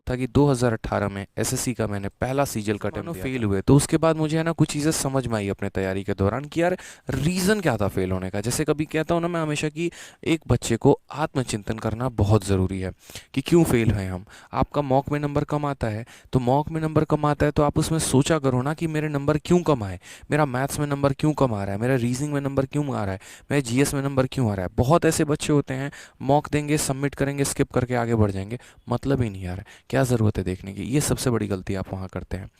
था कि 2018 में एसएससी का मैंने पहला सीजल का अटेम्प्ट फेल हुए, तो उसके बाद मुझे है ना कुछ चीज़ें समझ में आई अपने तैयारी के दौरान कि यार रीज़न क्या था फेल होने का। जैसे कभी कहता हूँ ना मैं हमेशा कि एक बच्चे को आत्मचिंतन करना बहुत ज़रूरी है कि क्यों फेल हैं हम। आपका मॉक में नंबर कम आता है, तो मॉक में नंबर कम आता है तो आप उसमें सोचा करो ना कि मेरे नंबर क्यों कम आए, मेरा मैथ्स में नंबर क्यों कम आ रहा है, मेरा रीजनिंग में नंबर क्यों आ रहा है, मेरे जीएस में नंबर क्यों आ रहा है। बहुत ऐसे बच्चे होते हैं मॉक देंगे, सबमिट करेंगे, स्किप करके आगे बढ़ जाएंगे, मतलब ही नहीं आ रहा है, क्या ज़रूरत है देखने की। ये सबसे बड़ी गलती आप वहाँ करते हैं।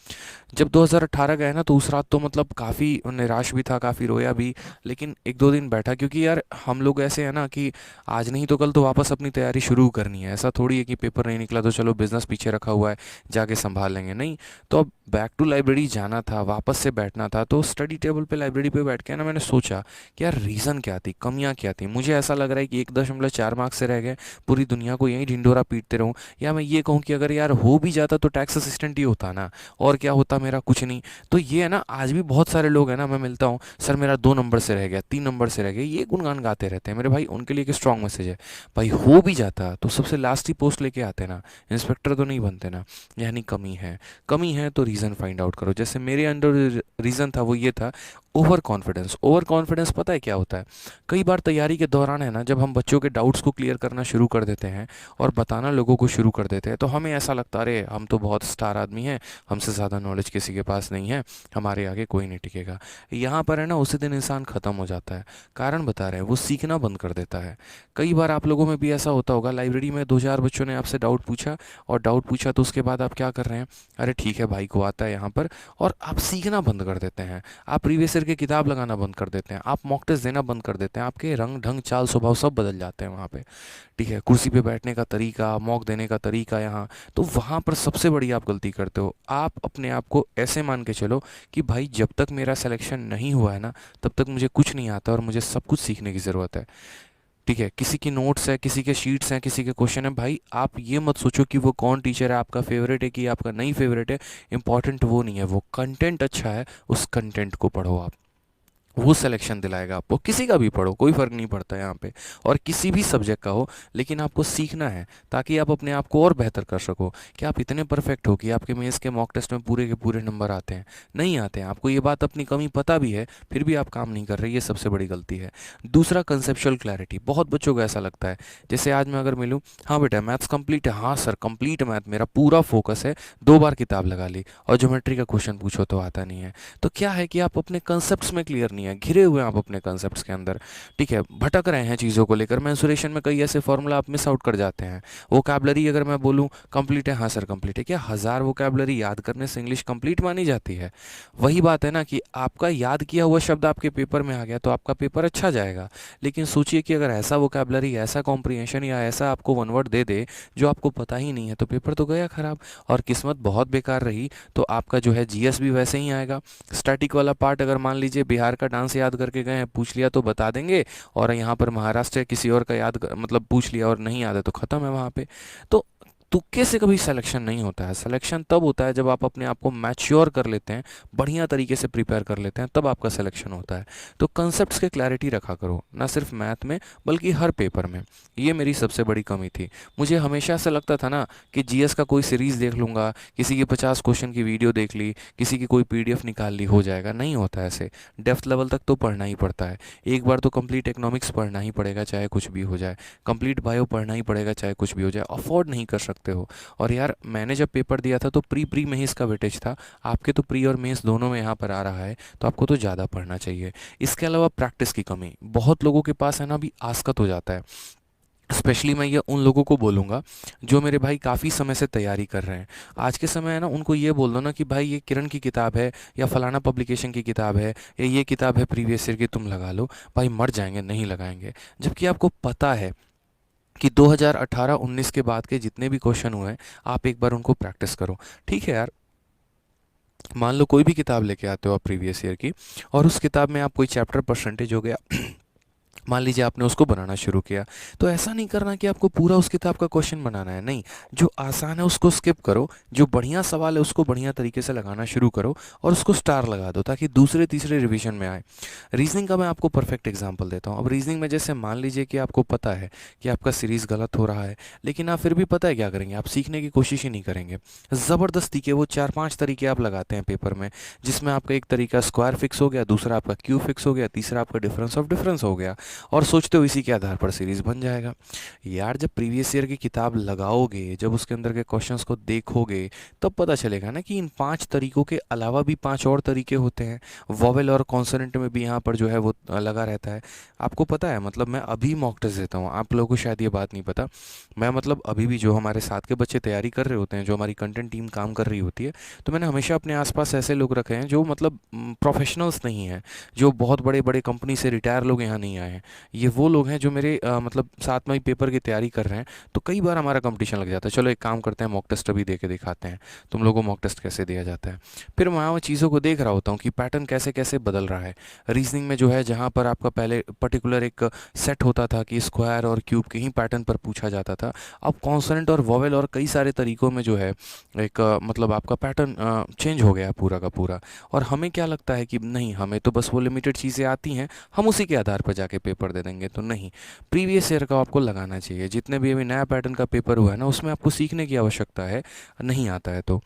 जब 2018 गए ना तो उस रात तो मतलब काफ़ी निराश भी था, काफ़ी रोया भी, लेकिन एक दो दिन बैठा क्योंकि यार हम लोग ऐसे हैं ना कि आज नहीं तो कल तो वापस अपनी तैयारी शुरू करनी है। ऐसा थोड़ी है कि पेपर नहीं निकला तो चलो बिजनेस पीछे रखा हुआ है, जाके संभाल लेंगे, नहीं। तो अब बैक टू लाइब्रेरी जाना था, वापस से बैठना था, तो स्टडी टेबल पे लाइब्रेरी पे बैठ के ना मैंने सोचा कि यार रीज़न क्या थी, कमियाँ क्या थी। मुझे ऐसा लग रहा है कि 1.4 मार्क्स से रह गए, पूरी दुनिया को यही ढिंडोरा पीटते रहूँ, या मैं ये कहूँ कि अगर यार हो भी जाता तो टैक्स असिस्टेंट ही होता ना, और क्या होता, मेरा कुछ नहीं। तो ये है ना, आज भी बहुत सारे लोग हैं ना, मैं मिलता हूँ, सर मेरा 2 नंबर से रह गया, 3 नंबर से रह गया, ये गुणगान गाते रहते हैं। मेरे भाई उनके लिए एक स्ट्रांग मैसेज है, भाई हो भी जाता तो सबसे लास्ट ही पोस्ट लेके आते ना, इंस्पेक्टर तो नहीं बनते ना। यानी कमी है, कमी है तो रीज़न फाइंड आउट करो। जैसे मेरे अंडर रीज़न था वो ये था, ओवर कॉन्फिडेंस। ओवर कॉन्फिडेंस पता है क्या होता है? कई बार तैयारी के दौरान है ना, जब हम बच्चों के डाउट्स को क्लियर करना शुरू कर देते हैं और बताना लोगों को शुरू कर देते हैं, तो हमें ऐसा लगता है अरे हम तो बहुत स्टार आदमी हैं, हमसे ज़्यादा नॉलेज किसी के पास नहीं है, हमारे आगे कोई नहीं टिकेगा। यहाँ पर है ना उसी दिन इंसान ख़त्म हो जाता है। कारण बता रहे हैं, वो सीखना बंद कर देता है। कई बार आप लोगों में भी ऐसा होता होगा, लाइब्रेरी में दो चार बच्चों ने आपसे डाउट पूछा, और डाउट पूछा तो उसके बाद आप क्या कर रहे हैं, अरे ठीक है भाई को आता है यहाँ पर, और आप सीखना बंद कर देते हैं। आप प्रीवियस ईयर की किताब लगाना बंद कर देते हैं, आप मॉक टेस्ट देना बंद कर देते हैं, आपके रंग ढंग चाल स्वभाव सब बदल जाते हैं वहाँ पे। ठीक है, कुर्सी पे बैठने का तरीका, मॉक देने का तरीका यहाँ, तो वहाँ पर सबसे बड़ी आप गलती करते हो। आप अपने आप को ऐसे मान के चलो कि भाई जब तक मेरा सिलेक्शन नहीं हुआ है ना, तब तक मुझे कुछ नहीं आता और मुझे सब कुछ सीखने की ज़रूरत है। ठीक है, किसी की नोट्स है, किसी के शीट्स हैं, किसी के क्वेश्चन है, भाई आप ये मत सोचो कि वो कौन टीचर है, आपका फेवरेट है कि आपका नहीं फेवरेट है। इंपॉर्टेंट वो नहीं है, वो कंटेंट अच्छा है, उस कंटेंट को पढ़ो आप, वो सिलेक्शन दिलाएगा आपको। किसी का भी पढ़ो, कोई फ़र्क नहीं पड़ता यहाँ पे, और किसी भी सब्जेक्ट का हो, लेकिन आपको सीखना है ताकि आप अपने आप को और बेहतर कर सको। क्या आप इतने परफेक्ट हो कि आपके मेंस के मॉक टेस्ट में पूरे के पूरे नंबर आते हैं? नहीं आते हैं। आपको ये बात अपनी कमी पता भी है, फिर भी आप काम नहीं कर रहे, ये सबसे बड़ी गलती है। दूसरा, कंसेप्चुअल क्लैरिटी। बहुत बच्चों को ऐसा लगता है, जैसे आज मैं अगर मिलूँ, हाँ बेटा मैथ्स कंप्लीट है, हाँ सर कंप्लीट मैथ, मेरा पूरा फोकस है, 2 बार किताब लगा ली, और ज्योमेट्री का क्वेश्चन पूछो तो आता नहीं है। तो क्या है कि आप अपने कंसेप्ट्स में क्लियर नहीं है, घिरे हुए हैं आप अपने कंसेप्ट्स के अंदर। ठीक है, भटक रहे हैं चीज़ों को लेकर, मेंसुरेशन में कई ऐसे फॉर्मूला आप मिस आउट कर जाते हैं। वोकैबलरी अगर मैं बोलूँ कंप्लीट है, हाँ सर कंप्लीट है, क्या 1000 वोकैबलरी याद करने से इंग्लिश कंप्लीट मानी जाती है? वही बात है ना कि आपका याद किया हुआ शब्द आपके पेपर में आ गया तो आपका पेपर अच्छा जाएगा। लेकिन सोचिए कि अगर ऐसा वोकैबलरी, ऐसा कॉम्प्रिहेंशन या ऐसा आपको वन वर्ड दे दे जो आपको पता ही नहीं है, तो पेपर तो गया खराब। और किस्मत बहुत बेकार रही तो आपका जो है जीएस भी वैसे ही आएगा। स्टैटिक वाला पार्ट अगर मान लीजिए बिहार का डांस याद करके गए हैं, पूछ लिया तो बता देंगे, और यहाँ पर महाराष्ट्र या किसी और का मतलब पूछ लिया और नहीं याद है तो ख़त्म है वहाँ पे। तो तुक्के से कभी सिलेक्शन नहीं होता है। सिलेक्शन तब होता है जब आप अपने आप को मैच्योर कर लेते हैं, बढ़िया तरीके से प्रिपेयर कर लेते हैं, तब आपका सिलेक्शन होता है। तो कंसेप्ट्स के क्लैरिटी रखा करो, ना सिर्फ मैथ में बल्कि हर पेपर में। ये मेरी सबसे बड़ी कमी थी। मुझे हमेशा से लगता था ना कि जीएस का कोई सीरीज़ देख लूँगा, किसी की 50 क्वेश्चन की वीडियो देख ली, किसी की कोई पीडीएफ निकाल ली, हो जाएगा। नहीं होता ऐसे। डेप्थ लेवल तक तो पढ़ना ही पड़ता है। एक बार तो कंप्लीट इकोनॉमिक्स पढ़ना ही पड़ेगा चाहे कुछ भी हो जाए, कंप्लीट बायो पढ़ना ही पड़ेगा चाहे कुछ भी हो जाए, अफोर्ड नहीं कर सकते हो। और यार मैंने जब पेपर दिया था तो प्री प्री में ही इसका वेटेज था, आपके तो प्री और मेंस दोनों में यहाँ पर आ रहा है, तो आपको तो ज़्यादा पढ़ना चाहिए। इसके अलावा प्रैक्टिस की कमी बहुत लोगों के पास है ना, अभी आस्कत हो जाता है। स्पेशली मैं ये उन लोगों को बोलूँगा जो मेरे भाई काफ़ी समय से तैयारी कर रहे हैं। आज के समय है ना, उनको ये बोल दो ना कि भाई ये किरण की किताब है या फलाना पब्लिकेशन की किताब है या ये किताब है प्रीवियस ईयर की, तुम लगा लो, भाई मर जाएंगे, नहीं लगाएंगे। जबकि आपको पता है कि 2018-19 के बाद के जितने भी क्वेश्चन हुए हैं, आप एक बार उनको प्रैक्टिस करो। ठीक है यार, मान लो कोई भी किताब लेके आते हो आप प्रीवियस ईयर की, और उस किताब में आप कोई चैप्टर परसेंटेज हो गया मान लीजिए आपने उसको बनाना शुरू किया, तो ऐसा नहीं करना कि आपको पूरा उस किताब का क्वेश्चन बनाना है, नहीं। जो आसान है उसको स्किप करो, जो बढ़िया सवाल है उसको बढ़िया तरीके से लगाना शुरू करो और उसको स्टार लगा दो ताकि दूसरे तीसरे रिवीजन में आए। रीजनिंग का मैं आपको परफेक्ट एग्जांपल देता हूँ। अब रीजनिंग में जैसे मान लीजिए कि आपको पता है कि आपका सीरीज़ गलत हो रहा है, लेकिन आप फिर भी पता है क्या करेंगे, आप सीखने की कोशिश ही नहीं करेंगे। ज़बरदस्ती के वो 4-5 तरीके आप लगाते हैं पेपर में, जिसमें आपका एक तरीका स्क्वायर फिक्स हो गया, दूसरा आपका क्यूब फिक्स हो गया, तीसरा आपका डिफरेंस ऑफ डिफरेंस हो गया, और सोचते हो इसी के आधार पर सीरीज बन जाएगा। यार जब प्रीवियस ईयर की किताब लगाओगे, जब उसके अंदर के क्वेश्चंस को देखोगे, तब पता चलेगा ना कि इन 5 तरीकों के अलावा भी 5 और तरीके होते हैं। वॉवेल और कॉन्सोनेंट में भी यहाँ पर जो है वो लगा रहता है। आपको पता है, मतलब मैं अभी मॉक टेस्ट देता हूँ, आप लोगों को शायद ये बात नहीं पता। मैं मतलब अभी भी जो हमारे साथ के बच्चे तैयारी कर रहे होते हैं, जो हमारी कंटेंट टीम काम कर रही होती है, तो मैंने हमेशा अपने आसपास ऐसे लोग रखे हैं जो मतलब प्रोफेशनल्स नहीं हैं, जो बहुत बड़े बड़े कंपनी से रिटायर लोग यहाँ नहीं आए हैं। ये वो लोग हैं जो मेरे मतलब साथ में ही पेपर की तैयारी कर रहे हैं। तो कई बार हमारा कंपटीशन लग जाता है, चलो एक काम करते हैं, मॉक टेस्ट अभी दे के दिखाते हैं तुम लोगों को मॉक टेस्ट कैसे दिया जाता है। फिर मैं वहाँ चीज़ों को देख रहा होता हूँ कि पैटर्न कैसे कैसे बदल रहा है। रीजनिंग में जो है, जहाँ पर आपका पहले पर्टिकुलर एक सेट होता था कि स्क्वायर और क्यूब के ही पैटर्न पर पूछा जाता था, अब कॉन्सोनेंट और वॉवेल और कई सारे तरीकों में जो है एक मतलब आपका पैटर्न चेंज हो गया पूरा का पूरा। और हमें क्या लगता है कि नहीं, हमें तो बस वो लिमिटेड चीज़ें आती हैं, हम उसी के आधार पर जाके पेपर दे देंगे। तो नहीं, प्रीवियस ईयर का आपको लगाना चाहिए। जितने भी अभी नया पैटर्न का पेपर हुआ है ना, उसमें आपको सीखने की आवश्यकता है, नहीं आता है तो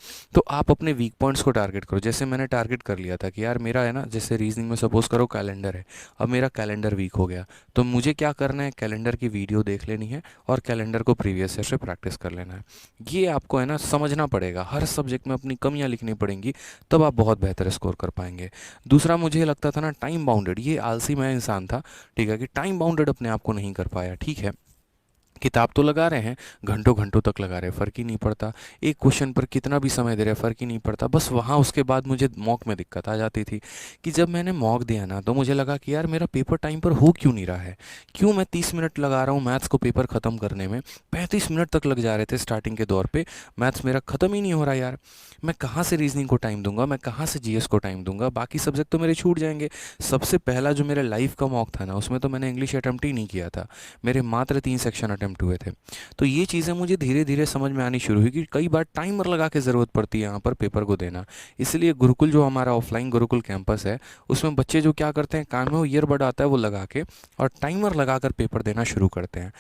आप अपने वीक पॉइंट्स को टारगेट करो। जैसे मैंने टारगेट कर लिया था कि यार मेरा है ना, जैसे रीजनिंग में सपोज करो कैलेंडर है, अब मेरा कैलेंडर वीक हो गया, तो मुझे क्या करना है, कैलेंडर की वीडियो देख लेनी है और कैलेंडर को प्रीवियस ईयर से प्रैक्टिस कर लेना है। ये आपको है ना समझना पड़ेगा, हर सब्जेक्ट में अपनी कमियां लिखनी पड़ेंगी, तब आप बहुत बेहतर स्कोर कर पाएंगे। दूसरा, मुझे लगता था ना टाइम बाउंडेड, ये आलसी मैं इंसान था, ठीक है, कि टाइम बाउंडेड अपने आप को नहीं कर पाया। ठीक है, किताब तो लगा रहे हैं, घंटों घंटों तक लगा रहे हैं, फ़र्क ही नहीं पड़ता, एक क्वेश्चन पर कितना भी समय दे रहे हैं, फ़र्क ही नहीं पड़ता। बस वहाँ उसके बाद मुझे मॉक में दिक्कत आ जाती थी कि जब मैंने मॉक दिया ना, तो मुझे लगा कि यार मेरा पेपर टाइम पर हो क्यों नहीं रहा है, क्यों मैं 30 मिनट लगा रहा हूँ मैथ्स को पेपर ख़त्म करने में, 35 मिनट तक लग जा रहे थे स्टार्टिंग के दौर पर, मैथ्स मेरा ख़त्म ही नहीं हो रहा यार। मैं कहाँ से रीजनिंग को टाइम दूंगा, मैं कहाँ से जीएस को टाइम दूंगा, बाकी सब्जेक्ट तो मेरे छूट जाएंगे। सबसे पहला जो मेरा लाइफ का मॉक था ना, उसमें तो मैंने इंग्लिश अटैम्प्ट ही नहीं किया था, मेरे मात्र 3 सेक्शन अटैम्प्ट हुए थे। तो ये चीज़ें मुझे धीरे धीरे समझ में आनी शुरू हुई कि कई बार टाइमर लगा के ज़रूरत पड़ती है यहाँ पर पेपर को देना। इसलिए गुरुकुल, जो हमारा ऑफलाइन गुरुकुल कैंपस है, उसमें बच्चे जो क्या करते हैं, कान में वो ईयरबड आता है वो लगा के और टाइमर लगा कर पेपर देना शुरू करते हैं।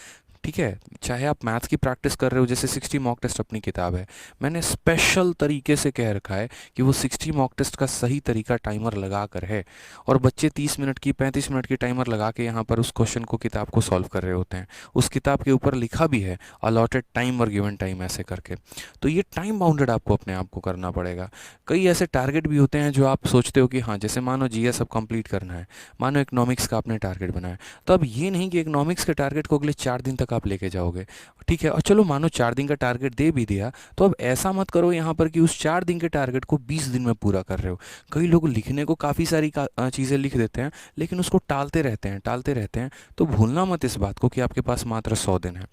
ठीक है, चाहे आप मैथ्स की प्रैक्टिस कर रहे हो, जैसे 60 मॉक टेस्ट अपनी किताब है, मैंने स्पेशल तरीके से कह रखा है कि वो 60 मॉक टेस्ट का सही तरीका टाइमर लगा कर है, और बच्चे 30 मिनट की 35 मिनट की टाइमर लगा के यहाँ पर उस क्वेश्चन को, किताब को सॉल्व कर रहे होते हैं। उस किताब के ऊपर लिखा भी है अलॉटेड टाइम और गिवन टाइम ऐसे करके। तो ये टाइम बाउंडेड आपको अपने आप को करना पड़ेगा। कई ऐसे टारगेट भी होते हैं जो आप सोचते हो कि हाँ, जैसे मानो जीएस अब कंप्लीट करना है, मानो इकोनॉमिक्स का आपने टारगेट बनाया, तो अब ये नहीं कि इकोनॉमिक्स के टारगेट को अगले 4 दिन तक आप लेके जाओगे। ठीक है, और चलो मानो 4 दिन का टारगेट दे भी दिया, तो अब ऐसा मत करो यहाँ पर कि उस 4 दिन के टारगेट को 20 दिन में पूरा कर रहे हो। कई लोग लिखने को काफ़ी सारी चीज़ें लिख देते हैं, लेकिन उसको टालते रहते हैं, टालते रहते हैं। तो भूलना मत इस बात को कि आपके पास मात्र 100 दिन है,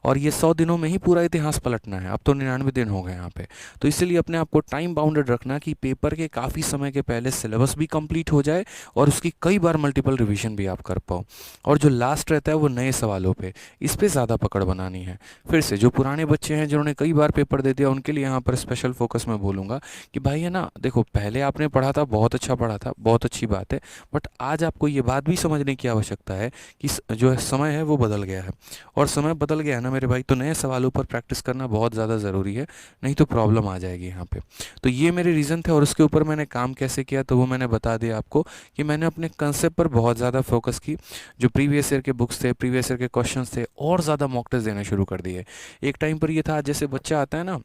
और ये 100 दिनों में ही पूरा इतिहास पलटना है। अब तो 99 दिन हो गए यहाँ पे। तो इसलिए अपने आप को टाइम बाउंडेड रखना कि पेपर के काफ़ी समय के पहले सिलेबस भी कंप्लीट हो जाए और उसकी कई बार मल्टीपल रिवीजन भी आप कर पाओ। और जो लास्ट रहता है वो नए सवालों पे, इस पे ज़्यादा पकड़ बनानी है। फिर से जो पुराने बच्चे हैं जिन्होंने कई बार पेपर दे दिया, उनके लिए यहाँ पर स्पेशल फोकस मैं बोलूँगा कि भाई है ना, देखो पहले आपने पढ़ा था, बहुत अच्छा पढ़ा था, बहुत अच्छी बात है, बट आज आपको ये बात भी समझने की आवश्यकता है कि जो है समय है वो बदल गया है, और समय बदल गया है ना मेरे भाई, तो नए सवालों पर प्रैक्टिस करना बहुत ज़्यादा ज़रूरी है, नहीं तो प्रॉब्लम आ जाएगी यहाँ पे। तो ये मेरे रीज़न थे, और उसके ऊपर मैंने काम कैसे किया तो वो मैंने बता दिया आपको कि मैंने अपने कंसेप्ट पर बहुत ज़्यादा फोकस की। जो प्रीवियस ईयर के बुक्स थे, प्रीवियस ईयर के क्वेश्चंस थे, और ज़्यादा मॉक टेस्ट देने शुरू कर दिए। एक टाइम पर ये था, जैसे बच्चा आता है ना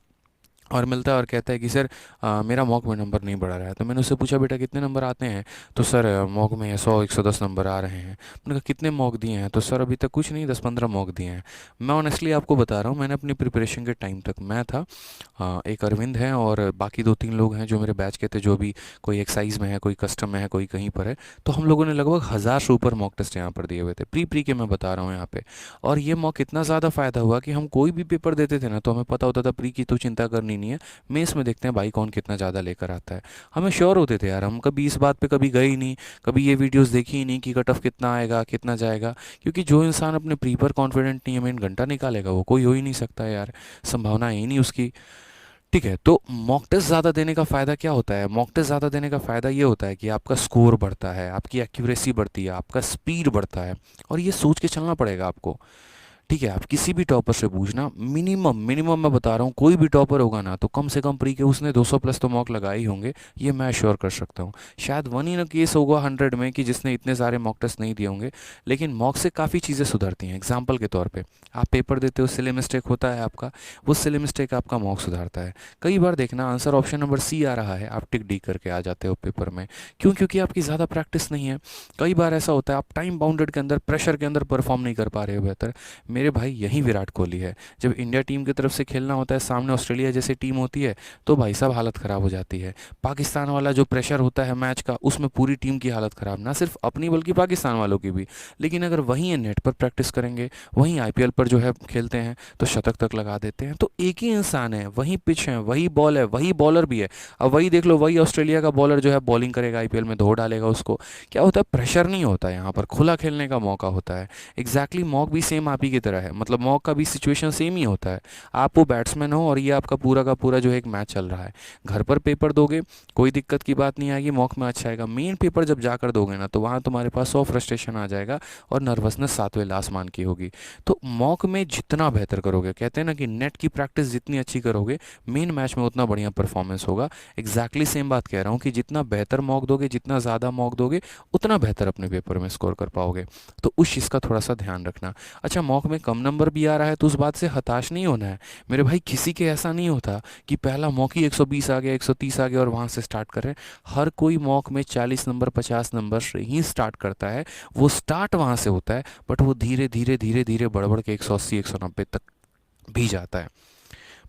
और मिलता है और कहता है कि सर मेरा मॉक में नंबर नहीं बढ़ा रहा है। तो मैंने उससे पूछा, बेटा कितने नंबर आते हैं? तो सर मॉक में 100-110 नंबर आ रहे हैं। मैंने कहा कितने मॉक दिए हैं? तो सर अभी तक कुछ नहीं, 10-15 मॉक दिए हैं। मैं ऑनेस्टली आपको बता रहा हूँ, मैंने अपनी प्रिपरेशन के टाइम तक, मैं था, एक अरविंद हैं और बाकी 2-3 लोग हैं जो मेरे बैच के थे, जो भी कोई एक्साइज में है, कोई कस्टम में है, कोई कहीं पर है। तो हम लोगों ने लगभग 1000 से ऊपर मॉक टेस्ट यहाँ पर दिए हुए थे, प्री के मैं बता रहा हूँ यहाँ पे। और ये मॉक इतना ज़्यादा फ़ायदा हुआ कि हम कोई भी पेपर देते थे ना, तो हमें पता होता था प्री की तो चिंता करनी नहीं है, मेंस में देखते हैं भाई कौन कितना ज़्यादा लेकर आता है। हमें श्योर होते थे यार, हम कभी इस बात पे कभी गए ही नहीं, कभी ये वीडियोस देखी ही नहीं कि कट ऑफ कितना आएगा कितना जाएगा, क्योंकि जो इंसान अपने प्री पर कॉन्फिडेंट नहीं है मेन घंटा निकालेगा वो कोई हो ही नहीं सकता है यार, संभावना है ही नहीं उसकी। ठीक है, तो मॉक टेस्ट ज़्यादा देने का फ़ायदा क्या होता है? मॉक टेस्ट ज़्यादा देने का फ़ायदा ये होता है कि आपका स्कोर बढ़ता है, आपकी एक्यूरेसी बढ़ती है, आपका स्पीड बढ़ता है, और ये सोच के चलना पड़ेगा आपको। ठीक है, आप किसी भी टॉपर से पूछना, मिनिमम मिनिमम मैं बता रहा हूँ, कोई भी टॉपर होगा ना तो कम से कम प्री के उसने 200 प्लस तो मॉक लगाए ही होंगे, ये मैं श्योर कर सकता हूँ। शायद वन ही ना केस होगा 100 में कि जिसने इतने सारे मॉक टेस्ट नहीं दिए होंगे, लेकिन मॉक से काफ़ी चीज़ें सुधरती हैं। एग्जाम्पल के तौर पे आप पेपर देते हो, सिले मिस्टेक होता है आपका, वो सिले मिस्टेक आपका मॉक सुधारता है। कई बार देखना आंसर ऑप्शन नंबर सी आ रहा है, आप टिक डी करके आ जाते हो पेपर में, क्यों? क्योंकि आपकी ज़्यादा प्रैक्टिस नहीं है। कई बार ऐसा होता है आप टाइम बाउंडेड के अंदर, प्रेशर के अंदर परफॉर्म नहीं कर पा रहे हो बेहतर। मेरे भाई यही विराट कोहली है, जब इंडिया टीम की तरफ से खेलना होता है, सामने ऑस्ट्रेलिया जैसी टीम होती है, तो भाई साहब हालत ख़राब हो जाती है। पाकिस्तान वाला जो प्रेशर होता है मैच का, उसमें पूरी टीम की हालत ख़राब, ना सिर्फ अपनी बल्कि पाकिस्तान वालों की भी। लेकिन अगर वहीं नेट पर प्रैक्टिस करेंगे, वहीं आईपीएल पर जो है खेलते हैं, तो शतक तक लगा देते हैं। तो एक ही इंसान है, वही पिच है, वही बॉल है, वही बॉलर भी है। अब वही देख लो, वही ऑस्ट्रेलिया का बॉलर जो है बॉलिंग करेगा आईपीएल में, धो डालेगा उसको। क्या होता है, प्रेशर नहीं होता, यहाँ पर खुला खेलने का मौका होता है। एग्जैक्टली मॉक भी सेम आप ही की तरह है, मतलब मॉक का भी सिचुएशन सेम ही होता है। आप वो बैट्समैन हो और ये आपका पूरा का पूरा जो है एक मैच चल रहा है। घर पर पेपर दोगे कोई दिक्कत की बात नहीं आएगी, मॉक में अच्छा आएगा। मेन पेपर जब जाकर दोगे ना, तो वहाँ तुम्हारे पास 100 फ्रस्ट्रेशन आ जाएगा और नर्वसनेस सातवें आसमान की होगी। तो मॉक में जितना बेहतर करोगे, कहते हैं ना कि नेट की प्रैक्टिस जितनी अच्छी करोगे, मेन मैच में उतना बढ़िया परफॉर्मेंस होगा। एग्जैक्टली सेम बात कह रहा हूँ कि जितना बेहतर मॉक दोगे, जितना ज़्यादा मॉक दोगे, उतना बेहतर अपने पेपर में स्कोर कर पाओगे। तो उस चीज़ का थोड़ा सा ध्यान रखना। अच्छा, मॉक में कम नंबर भी आ रहा है तो उस बात से हताश नहीं होना है मेरे भाई। किसी के ऐसा नहीं होता कि पहला मॉक ही 120 आ गया, 130 आ गया और वहाँ से स्टार्ट कर रहे हैं। हर कोई मॉक में 40 नंबर 50 नंबर से ही स्टार्ट करता है। वो स्टार्ट वहाँ से होता है, बट वो धीरे धीरे धीरे धीरे बढ़ बढ़ के 180 190 तक भी जाता है।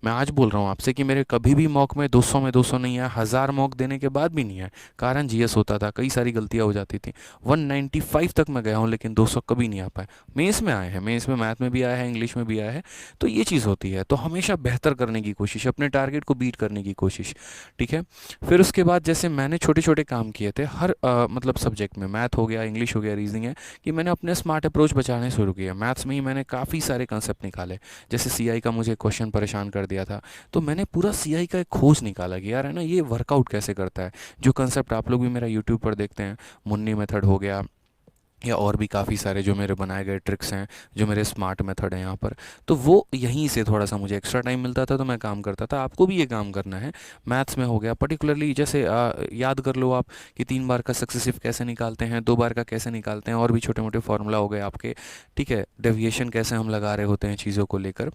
मैं आज बोल रहा हूँ आपसे कि मेरे कभी भी मॉक में 200 नहीं आया, 1000 मॉक देने के बाद भी नहीं आया। कारण जीएस होता था, कई सारी गलतियाँ हो जाती थी। 195 तक मैं गया हूँ, लेकिन 200 कभी नहीं आ पाए। मेंस में आए हैं, मेंस में मैथ में भी आया है, इंग्लिश में भी आया है। तो ये चीज़ होती है, तो हमेशा बेहतर करने की कोशिश, अपने टारगेट को बीट करने की कोशिश। ठीक है, फिर उसके बाद जैसे मैंने छोटे छोटे काम किए थे हर मतलब सब्जेक्ट में, मैथ हो गया, इंग्लिश हो गया, रीजनिंग है, कि मैंने अपने स्मार्ट अप्रोच बचाने शुरू किया। मैथ्स में ही मैंने काफ़ी सारे कंसेप्ट निकाले। जैसे सीआई का मुझे क्वेश्चन परेशान कर दिया था, तो मैंने पूरा सीआई का एक खोज निकाला कि यार है ना, ये वर्कआउट कैसे करता है। जो कंसेप्ट आप लोग भी मेरा यूट्यूब पर देखते हैं, मुन्नी मेथड हो गया, या और भी काफ़ी सारे जो मेरे बनाए गए ट्रिक्स हैं, जो मेरे स्मार्ट मेथड हैं यहाँ पर, तो वो यहीं से थोड़ा सा मुझे एक्स्ट्रा टाइम मिलता था तो मैं काम करता था। आपको भी ये काम करना है। मैथ्स में हो गया पर्टिकुलरली, जैसे याद कर लो आप कि 3 बार का सक्सेसिव कैसे निकालते हैं, 2 बार का कैसे निकालते हैं, और भी छोटे मोटे फार्मूला हो गए आपके। ठीक है, डेविएशन कैसे हम लगा रहे होते हैं चीज़ों को लेकर।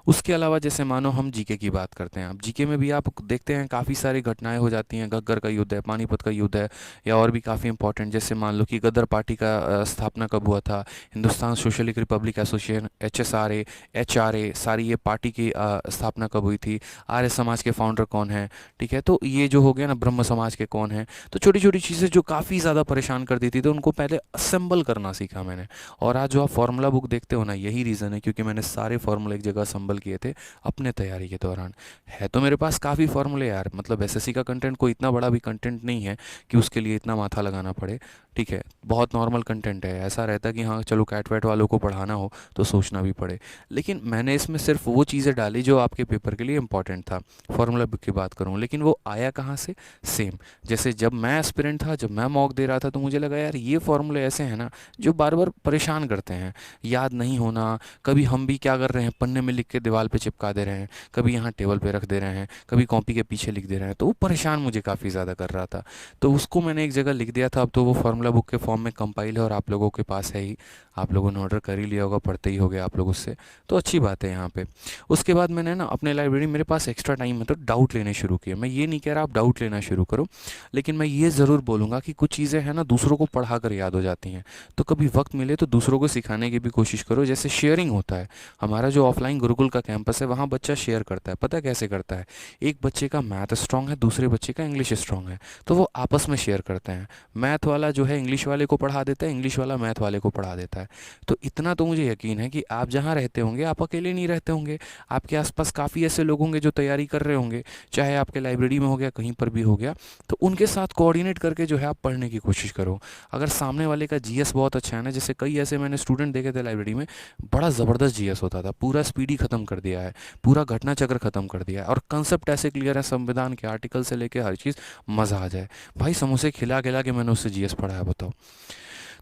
उसके अलावा जैसे मानो हम जीके की बात करते हैं, अब जीके में भी आप देखते हैं काफ़ी सारी घटनाएं हो जाती हैं। घग्गर का युद्ध है, पानीपत का युद्ध है, या और भी काफ़ी इंपॉर्टेंट, जैसे मान लो कि गदर पार्टी का स्थापना कब हुआ था, Hindustan socialist republic association, HSRA, HRA, सारी ये पार्टी की स्थापना कब हुई थी, आर्य समाज के फाउंडर कौन है। ठीक है, तो ये जो हो गया ना, ब्रह्म समाज के कौन है। तो छोटी छोटी चीज़ें जो काफ़ी ज़्यादा परेशान कर दी थी, तो उनको पहले असेंबल करना सीखा मैंने। और आज जो आप फार्मूला बुक देखते हो ना, यही रीज़न है, क्योंकि मैंने सारे फार्मूले एक जगह असेंबल किए थे अपने तैयारी के दौरान। है तो मेरे पास काफ़ी फार्मूले यार, मतलब एसएससी का कंटेंट कोई इतना बड़ा भी कंटेंट नहीं है कि उसके लिए इतना माथा लगाना पड़े। ठीक है, बहुत नॉर्मल कंटेंट है। ऐसा रहता कि हाँ चलो कैट वैट वालों को पढ़ाना हो तो सोचना भी पड़े, लेकिन मैंने इसमें सिर्फ वो चीज़ें डाली जो आपके पेपर के लिए इंपॉर्टेंट था। फार्मूला बुक की बात करूँ, लेकिन वो आया कहाँ से, सेम जैसे जब मैं एस्पिरेंट था, जब मैं मॉक दे रहा था, तो मुझे लगा यार ये फार्मूले ऐसे हैं ना जो बार बार परेशान करते हैं। याद नहीं होना, कभी हम भी क्या कर रहे हैं, पन्ने में लिख के दीवार पे चिपका दे रहे हैं, कभी यहाँ टेबल पे रख दे रहे हैं, कभी कॉपी के पीछे लिख दे रहे हैं, तो वो परेशान मुझे काफ़ी ज़्यादा कर रहा था। तो उसको मैंने एक जगह लिख दिया था। अब तो वो फार्मूला बुक के फॉर्म में कंपाइल है और आप लोगों के पास है ही, आप लोगों ने ऑर्डर कर ही लिया होगा, पढ़ते ही होगे आप लोग उससे, तो अच्छी बात है यहाँ पे। उसके बाद मैंने ना अपने लाइब्रेरी, मेरे पास एक्स्ट्रा टाइम है तो डाउट लेने शुरू किए। मैं ये नहीं कह रहा आप डाउट लेना शुरू करो, लेकिन मैं ये ज़रूर बोलूँगा कि कुछ चीज़ें हैं ना दूसरों को पढ़ा कर याद हो जाती हैं, तो कभी वक्त मिले तो दूसरों को सिखाने की भी कोशिश करो। जैसे शेयरिंग होता है, हमारा जो ऑफलाइन गुरुकुल का कैंपस है, वहाँ बच्चा शेयर करता है। पता कैसे करता है, एक बच्चे का मैथ स्ट्रांग है, दूसरे बच्चे का इंग्लिश स्ट्रांग है, तो वो आपस में शेयर करते हैं। मैथ वाला जो है इंग्लिश वाले को पढ़ा देता है, इंग्लिश इंग्लिश वाला मैथ वाले को पढ़ा देता है। तो इतना तो मुझे यकीन है कि आप जहाँ रहते होंगे आप अकेले नहीं रहते होंगे, आपके आसपास काफ़ी ऐसे लोग होंगे जो तैयारी कर रहे होंगे, चाहे आपके लाइब्रेरी में हो गया, कहीं पर भी हो गया। तो उनके साथ कोऑर्डिनेट करके जो है आप पढ़ने की कोशिश करो। अगर सामने वाले का जीएस बहुत अच्छा है ना, जैसे कई ऐसे मैंने स्टूडेंट देखे थे लाइब्रेरी में, बड़ा ज़बरदस्त जीएस होता था, पूरा स्पीडी ख़त्म कर दिया है, पूरा घटना चक्र ख़त्म कर दिया है, और कंसेप्ट ऐसे क्लियर है संविधान के आर्टिकल से लेके हर चीज़, मज़ा आ जाए। भाई समोसे खिला खिला के मैंने उससे जीएस पढ़ाया, बताओ।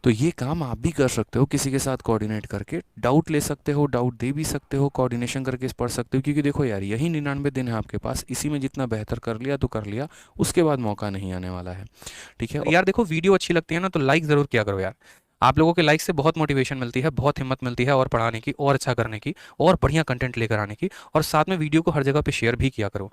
तो ये काम आप भी कर सकते हो, किसी के साथ कोऑर्डिनेट करके डाउट ले सकते हो, डाउट दे भी सकते हो, कोऑर्डिनेशन करके पढ़ सकते हो। क्योंकि देखो यार, यही 99 दिन है आपके पास, इसी में जितना बेहतर कर लिया तो कर लिया, उसके बाद मौका नहीं आने वाला है। ठीक है यार देखो, वीडियो अच्छी लगती है ना तो लाइक ज़रूर किया करो यार। आप लोगों के लाइक से बहुत मोटिवेशन मिलती है, बहुत हिम्मत मिलती है और पढ़ाने की, और अच्छा करने की, और बढ़िया कंटेंट लेकर आने की। और साथ में वीडियो को हर जगह पे शेयर भी किया करो।